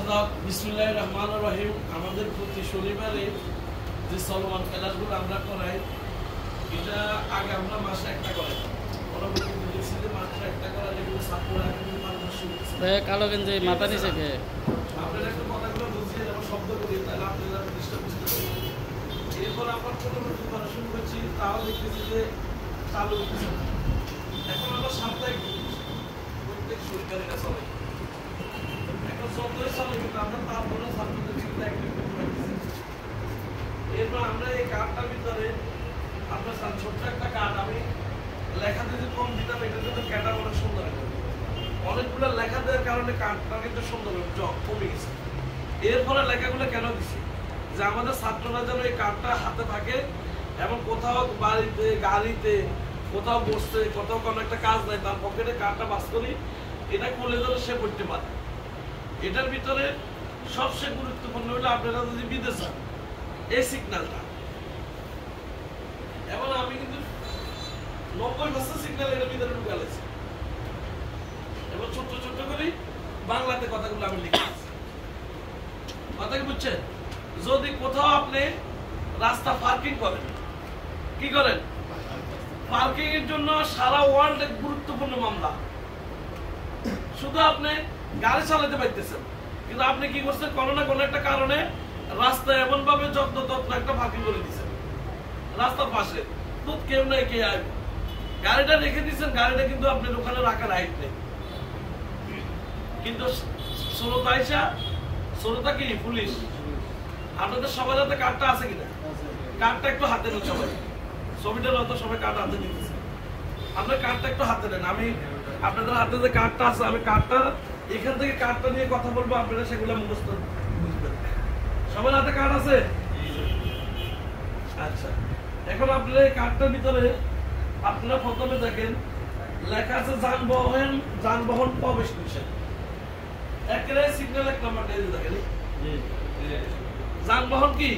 বিসমিল্লাহির রহমানির রহিম। আমাদের প্রতি শনিবারে যে চলমান ক্লাসগুলো আমরা করাই, এটা আগে আমরা মাসে একটা করাই, পরবর্তীতে দেখছি যে মাসে একটা করা যেগুলো ছাত্ররা কিন্তু পারদর্শী হচ্ছে। কালো গেঞ্জি মাথা নিচে কে আপনারা একটু কথাগুলো বুঝিয়ে যেমন শব্দ করি, তাহলে আপনারা জিনিসটা বুঝতে পারবেন। এরপর আমরা পরবর্তী করা শুরু করছি, তাও দেখতেছি যে চালু হচ্ছে। এখন আমরা সাপ্তাহিক প্রত্যেক সরকারিরা চলে, এখন চলতেই চলে, কিন্তু আমরা তারপরে ছাত্রদের কিন্তু একদিন করতে পারতেছি। এরপর আমরা এই কার্ডটার ভিতরে আপনার ছোট্ট একটা কার্ড, আমি লেখা দিতে কম দিতাম, এটা কিন্তু ক্যাটার অনেক সুন্দর, অনেকগুলো লেখা দেওয়ার কারণে কার্ডটা কিন্তু সুন্দর কমে গেছে। এরপরে লেখাগুলো কেন দিছি, যে আমাদের ছাত্ররা যেন এই কার্ডটা হাতে থাকে এবং কোথাও বাড়িতে গাড়িতে কোথাও বসতে কোথাও কোনো একটা কাজ নাই, তার পকেটে কার্ডটা বাস করি, এটা করলে যেন সে পড়তে পারে। এটার ভিতরে সবচেয়ে গুরুত্বপূর্ণ হলো আপনারা যদি বিদেশ যান, এই সিগন্যালটা, এবং আমি কিন্তু 90% সিগন্যাল এর ভিতরে ঢুকালেছি এবং ছোট্ট ছোট্ট করে বাংলাতে কথাগুলো আমি লিখেছি। কথা কি বুঝছেন? যদি কোথাও আপনি রাস্তা পার্কিং করেন, কি করেন? পার্কিং এর জন্য সারা ওয়ার্ল্ডে গুরুত্বপূর্ণ মামলা, শুধু আপনি গাড়ি চালাতে পারতেছেন, কিন্তু আপনি কি করছেন, কোনো না কোনো একটা কারণে রাস্তায় এমন ভাবে যত্ন তত্ন একটা ফাঁকি করে দিচ্ছেন রাস্তার পাশে, তো কেউ নাই কে আসবে, গাড়িটা রেখে দিচ্ছেন, গাড়িটা কিন্তু আপনার ওখানে রাখার রাইট নেই। কিন্তু শ্রোতা কি পুলিশ, আপনাদের সবার হাতে কার্ডটা আছে কিনা? কার্ডটা একটু হাতে নেন সবাই, ছবিটার মতো সবাই কার্ড হাতে নিতেছে, আপনার কার্ডটা একটু হাতে নেন। আমি আপনাদের হাতে যে কার্ডটা আছে, আমি কার্ডটা এখান থেকে কার্ডটা নিয়ে কথা বলবো, আপনারা সেগুলো মুখস্থ বুঝবেন। সবার হাতে কার্ড আছে? আচ্ছা, এখন আপনারা এই কার্ডটার ভিতরে আপনারা প্রথমে দেখেন লেখা আছে যানবাহন প্রবেশ নিষেধ, একেবারে সিগন্যাল 1 নম্বরটা দেখেন, যানবাহন কি